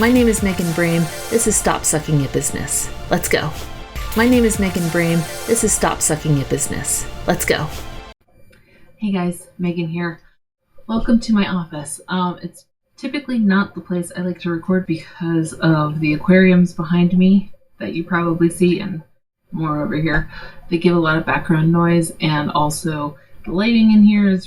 My name is Megan Brame. This is Stop Sucking at Business. Let's go. My name is Megan Brame. This is Stop Sucking at Business. Let's go. Hey guys, Megan here. Welcome to my office. It's typically not the place I like to record because of the aquariums behind me that you probably see and more over here. They give a lot of background noise, and also the lighting in here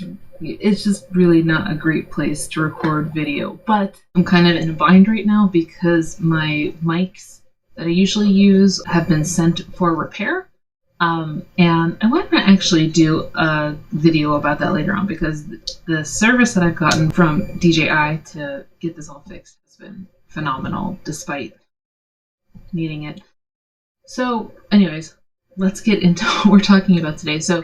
it's just really not a great place to record video. But I'm kind of in a bind right now because my mics that I usually use have been sent for repair. And I want to actually do a video about that later on because the service that I've gotten from DJI to get this all fixed has been phenomenal despite needing it. So anyways, let's get into what we're talking about today. So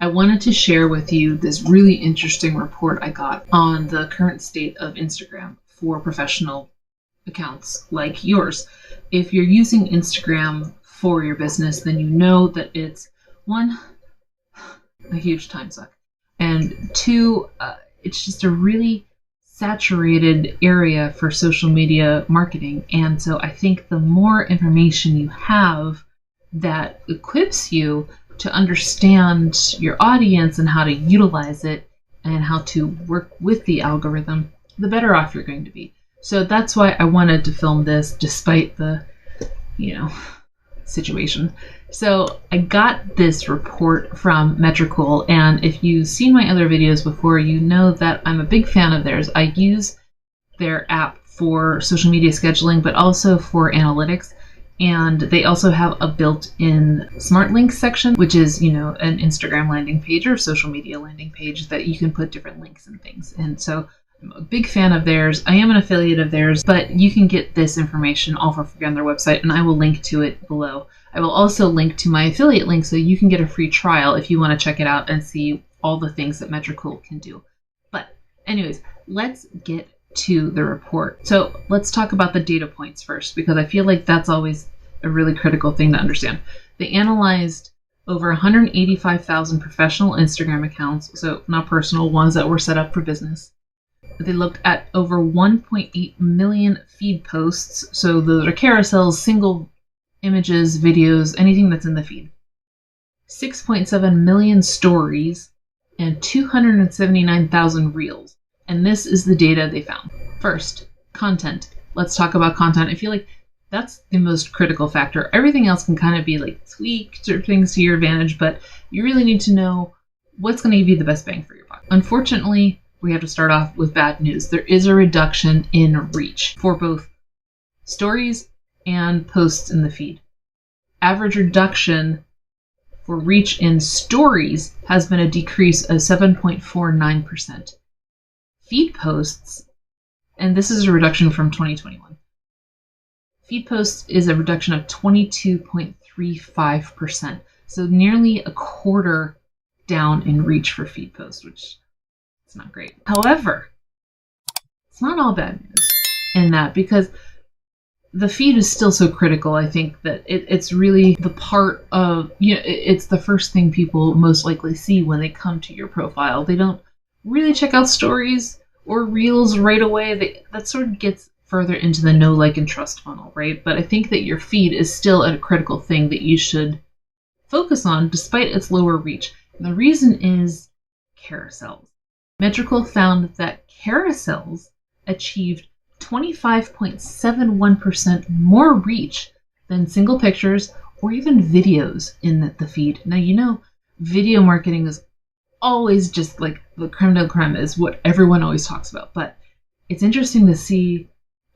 I wanted to share with you this really interesting report I got on the current state of Instagram for professional accounts like yours. If you're using Instagram for your business, then you know that it's one, a huge time suck, and two, it's just a really saturated area for social media marketing. And so I think the more information you have that equips you to understand your audience and how to utilize it and how to work with the algorithm, the better off you're going to be. So that's why I wanted to film this despite the, situation. So I got this report from Metricool, and if you've seen my other videos before, you know that I'm a big fan of theirs. I use their app for social media scheduling, but also for analytics. And they also have a built-in smart links section, which is, an Instagram landing page or social media landing page that you can put different links and things. And so I'm a big fan of theirs. I am an affiliate of theirs, but you can get this information all for free on their website, and I will link to it below. I will also link to my affiliate link so you can get a free trial if you want to check it out and see all the things that Metricool can do. But anyways, let's get to the report. So let's talk about the data points first, because I feel like that's always a really critical thing to understand. They analyzed over 185,000 professional Instagram accounts, so not personal, ones that were set up for business. They looked at over 1.8 million feed posts, so those are carousels, single images, videos, anything that's in the feed. 6.7 million stories, and 279,000 reels. And this is the data they found. First, content. Let's talk about content. I feel like that's the most critical factor. Everything else can kind of be like tweaked or things to your advantage, but you really need to know what's going to give you the best bang for your buck. Unfortunately, we have to start off with bad news. There is a reduction in reach for both stories and posts in the feed. Average reduction for reach in stories has been a decrease of 7.49%. Feed posts, and this is a reduction from 2021. Feed posts is a reduction of 22.35%. So nearly a quarter down in reach for feed posts, which is not great. However, it's not all bad news in that, because the feed is still so critical. I think that it's really the part of, it's the first thing people most likely see when they come to your profile. They don't really check out stories or reels right away. That sort of gets further into the know, like, and trust funnel, right? But I think that your feed is still a critical thing that you should focus on despite its lower reach. And the reason is carousels. Metricool found that carousels achieved 25.71% more reach than single pictures or even videos in the feed. Now, video marketing is always just like the creme de la creme, is what everyone always talks about. But it's interesting to see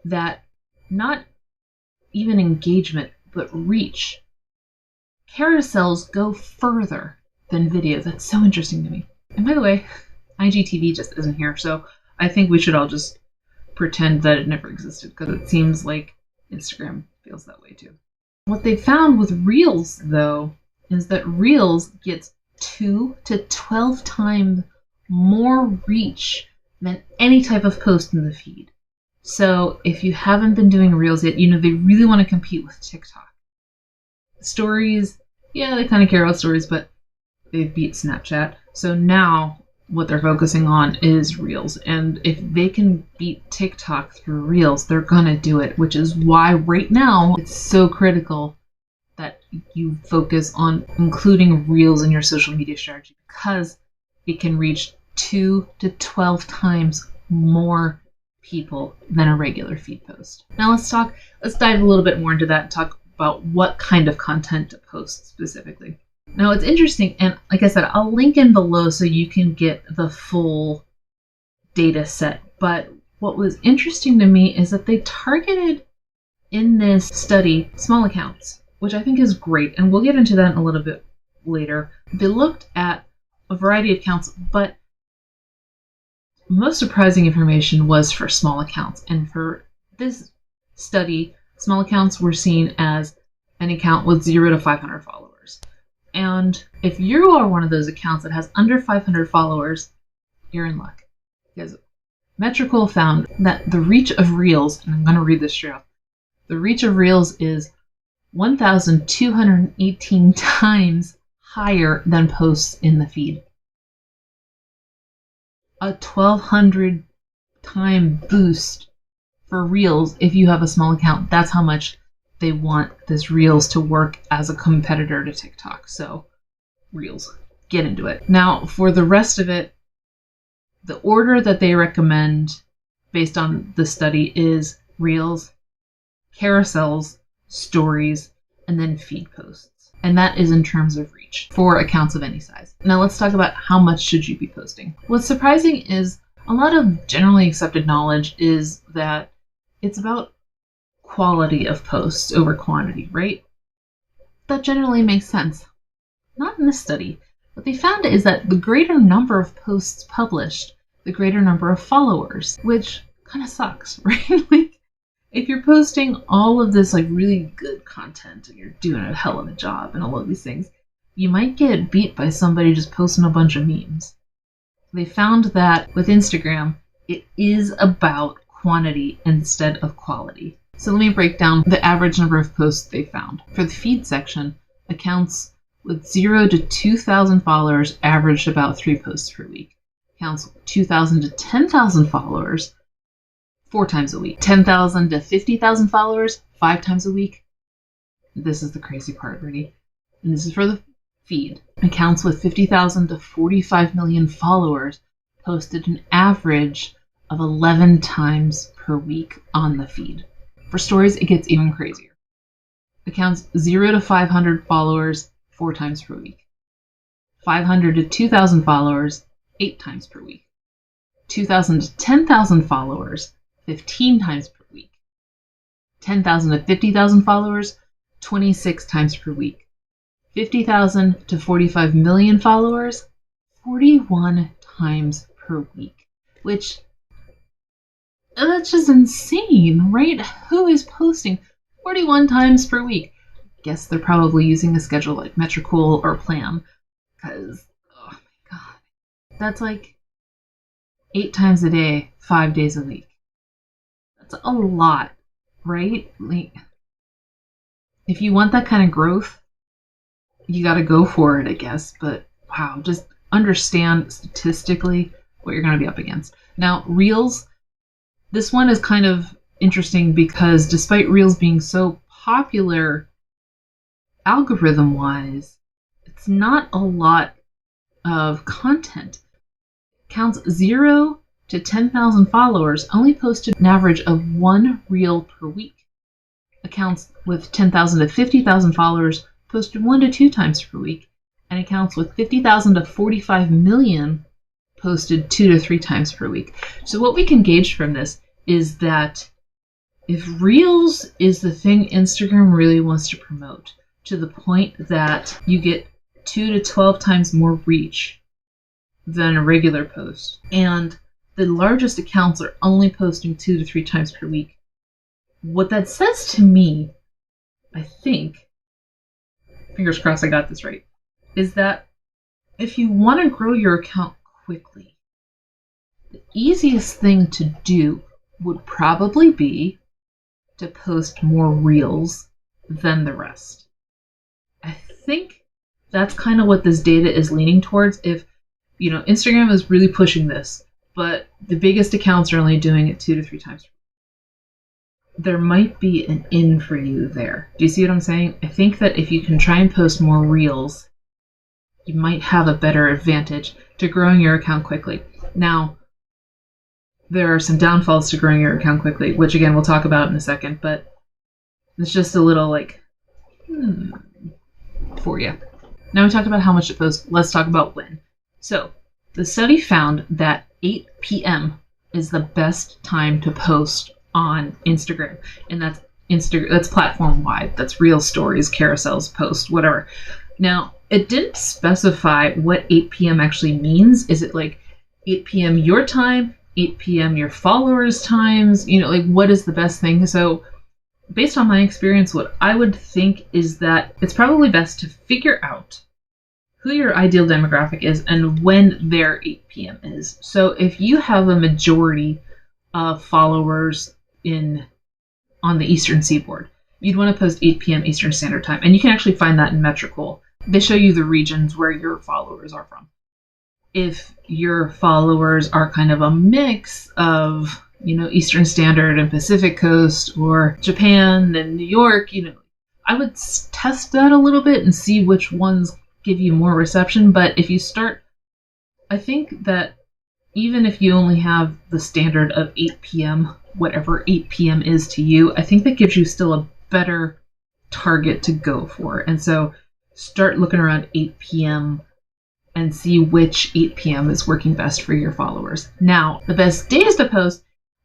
that not even engagement, but reach. Carousels go further than video. That's so interesting to me. And by the way, IGTV just isn't here, so I think we should all just pretend that it never existed, because it seems like Instagram feels that way too. What they found with Reels, though, is that Reels gets 2 to 12 times more reach than any type of post in the feed. So if you haven't been doing Reels yet, they really want to compete with TikTok. Stories, yeah, they kind of care about stories, but they've beat Snapchat. So now what they're focusing on is Reels. And if they can beat TikTok through Reels, they're gonna do it, which is why right now it's so critical that you focus on including Reels in your social media strategy, because it can reach 2 to 12 times more people than a regular feed post. Now let's dive a little bit more into that and talk about what kind of content to post specifically. Now it's interesting, and like I said, I'll link in below so you can get the full data set. But what was interesting to me is that they targeted in this study small accounts, which I think is great, and we'll get into that in a little bit later. They looked at a variety of accounts, but most surprising information was for small accounts. And for this study, small accounts were seen as an account with 0 to 500 followers. And if you are one of those accounts that has under 500 followers, you're in luck. Because Metricool found that the reach of Reels, and I'm going to read this straight off, the reach of Reels is 1,218 times higher than posts in the feed. A 1,200 time boost for Reels if you have a small account. That's how much they want this Reels to work as a competitor to TikTok. So Reels, get into it. Now for the rest of it, the order that they recommend based on the study is Reels, carousels, stories, and then feed posts. And that is in terms of reach for accounts of any size. Now let's talk about how much should you be posting. What's surprising is a lot of generally accepted knowledge is that it's about quality of posts over quantity, right? That generally makes sense. Not in this study. What they found is that the greater number of posts published, the greater number of followers, which kind of sucks, right? Like, if you're posting all of this like really good content and you're doing a hell of a job and all of these things, you might get beat by somebody just posting a bunch of memes. They found that with Instagram, it is about quantity instead of quality. So let me break down the average number of posts they found. For the feed section, accounts with 0 to 2,000 followers averaged about 3 posts per week. Accounts with 2,000 to 10,000 followers, 4 times a week. 10,000 to 50,000 followers, 5 times a week. This is the crazy part, ready? And this is for the feed. Accounts with 50,000 to 45 million followers posted an average of 11 times per week on the feed. For stories, it gets even crazier. Accounts 0 to 500 followers, 4 times per week. 500 to 2,000 followers, 8 times per week. 2,000 to 10,000 followers, 15 times per week. 10,000 to 50,000 followers, 26 times per week. 50,000 to 45 million followers, 41 times per week. Which, that's just insane, right? Who is posting 41 times per week? Guess they're probably using a schedule like Metricool or Plan, because, oh my god, that's like 8 times a day, 5 days a week. That's a lot, right? Like, if you want that kind of growth, you got to go for it, I guess. But wow, just understand statistically what you're going to be up against. Now, Reels, this one is kind of interesting because despite Reels being so popular algorithm-wise, it's not a lot of content. Accounts 0 to 10,000 followers only posted an average of 1 reel per week. Accounts with 10,000 to 50,000 followers posted 1 to 2 times per week, and accounts with 50,000 to 45 million posted 2 to 3 times per week. So what we can gauge from this is that if Reels is the thing Instagram really wants to promote, to the point that you get 2 to 12 times more reach than a regular post, and the largest accounts are only posting 2 to 3 times per week, what that says to me, I think, fingers crossed I got this right, is that if you want to grow your account quickly, the easiest thing to do would probably be to post more reels than the rest. I think that's kind of what this data is leaning towards. If Instagram is really pushing this, but the biggest accounts are only doing it 2 to 3 times. There might be an in for you there. Do you see what I'm saying? I think that if you can try and post more reels, you might have a better advantage to growing your account quickly. Now, there are some downfalls to growing your account quickly, which again we'll talk about in a second, but it's just a little for you. Now we talked about how much to post. Let's talk about when. So the study found that 8 p.m. is the best time to post on Instagram, and that's platform wide. That's Reel Stories, carousels, posts, whatever. Now it didn't specify what 8 p.m. actually means. Is it like 8 p.m. your time, 8 p.m. your followers' times? What is the best thing? So based on my experience, what I would think is that it's probably best to figure out who your ideal demographic is and when their 8 p.m. is. So if you have a majority of followers on the Eastern Seaboard, you'd want to post 8 p.m. Eastern Standard Time. And you can actually find that in Metricool. They show you the regions where your followers are from. If your followers are kind of a mix of, Eastern Standard and Pacific Coast, or Japan and New York, I would test that a little bit and see which ones give you more reception. But if you start, I think that even if you only have the standard of 8 p.m., whatever 8 p.m. is to you, I think that gives you still a better target to go for. And so start looking around 8 p.m. and see which 8 p.m. is working best for your followers. Now, the best days to post,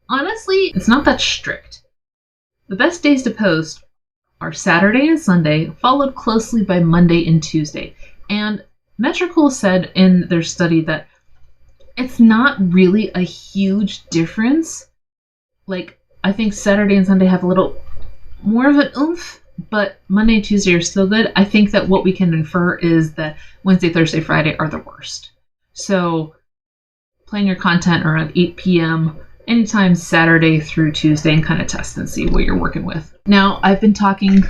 honestly, it's not that strict. The best days to post are Saturday and Sunday, followed closely by Monday and Tuesday. And Metricool said in their study that it's not really a huge difference. I think Saturday and Sunday have a little more of an oomph, but Monday and Tuesday are still good. I think that what we can infer is that Wednesday, Thursday, Friday are the worst. So plan your content around 8 p.m. anytime Saturday through Tuesday and kind of test and see what you're working with. Now, I've been talking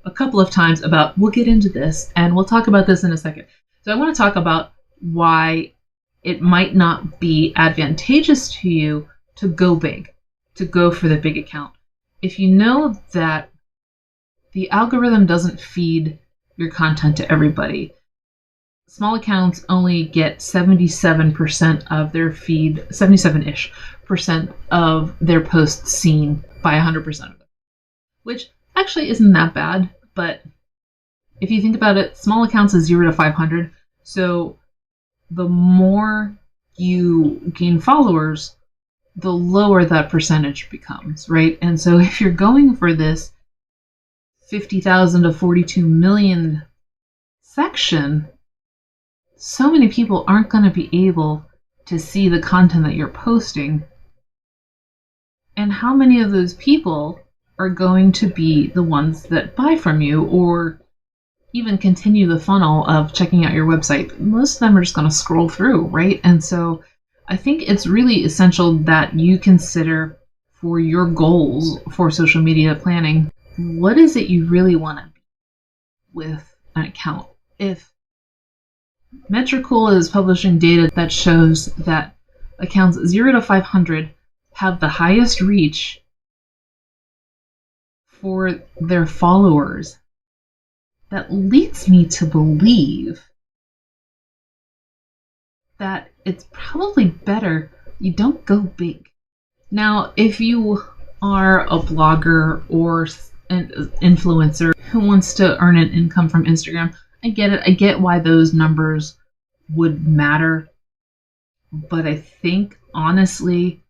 a couple of times about, we'll get into this, and we'll talk about this in a second. So I want to talk about why it might not be advantageous to you to go big, to go for the big account. If you know that the algorithm doesn't feed your content to everybody, small accounts only get 77% of their feed, 77-ish percent of their posts seen by 100% of them, which actually isn't that bad. But if you think about it, small accounts is 0 to 500. So the more you gain followers, the lower that percentage becomes, right? And so if you're going for this 50,000 to 42 million section, so many people aren't going to be able to see the content that you're posting. And how many of those people are going to be the ones that buy from you or even continue the funnel of checking out your website? Most of them are just going to scroll through, right? And so I think it's really essential that you consider for your goals for social media planning, what is it you really want to be with an account? If Metricool is publishing data that shows that accounts 0 to 500 have the highest reach for their followers, that leads me to believe that it's probably better you don't go big. Now, if you are a blogger or an influencer who wants to earn an income from Instagram, I get it. I get why those numbers would matter. But I think, honestly,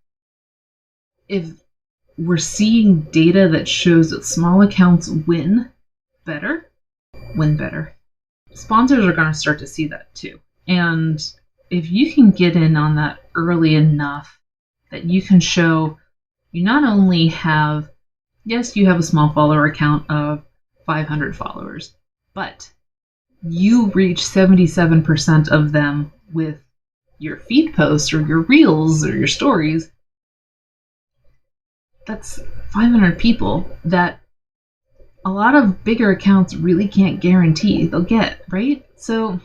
if we're seeing data that shows that small accounts win better, sponsors are going to start to see that too. And if you can get in on that early enough that you can show you not only have, yes, you have a small follower account of 500 followers, but you reach 77% of them with your feed posts or your reels or your stories, that's 500 people that a lot of bigger accounts really can't guarantee they'll get, right? So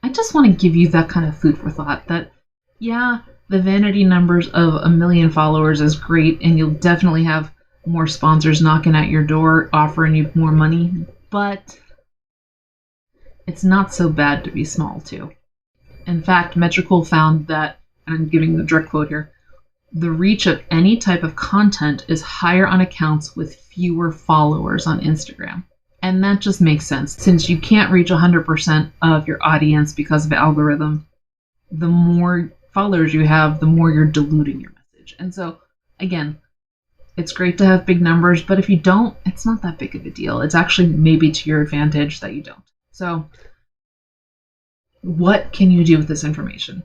I just want to give you that kind of food for thought that, yeah, the vanity numbers of 1 million followers is great, and you'll definitely have more sponsors knocking at your door offering you more money, but it's not so bad to be small too. In fact, Metricool found that, and I'm giving the direct quote here, the reach of any type of content is higher on accounts with fewer followers on Instagram. And that just makes sense. Since you can't reach 100% of your audience because of the algorithm, the more followers you have, the more you're diluting your message. And so, again, it's great to have big numbers, but if you don't, it's not that big of a deal. It's actually maybe to your advantage that you don't. So, what can you do with this information?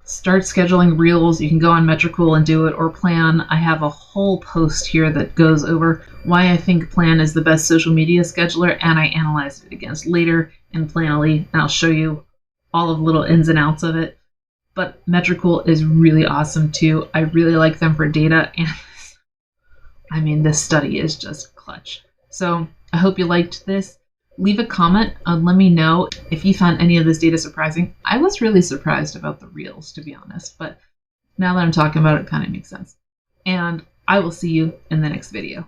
Start scheduling reels. You can go on Metricool and do it, or Plan. I have a whole post here that goes over why I think Plan is the best social media scheduler, and I analyzed it against later in Planoly, and I'll show you all of the little ins and outs of it. But Metricool is really awesome too. I really like them for data, and I mean, this study is just clutch. So I hope you liked this. Leave a comment and let me know if you found any of this data surprising. I was really surprised about the reels, to be honest, but now that I'm talking about it, it kind of makes sense. And I will see you in the next video.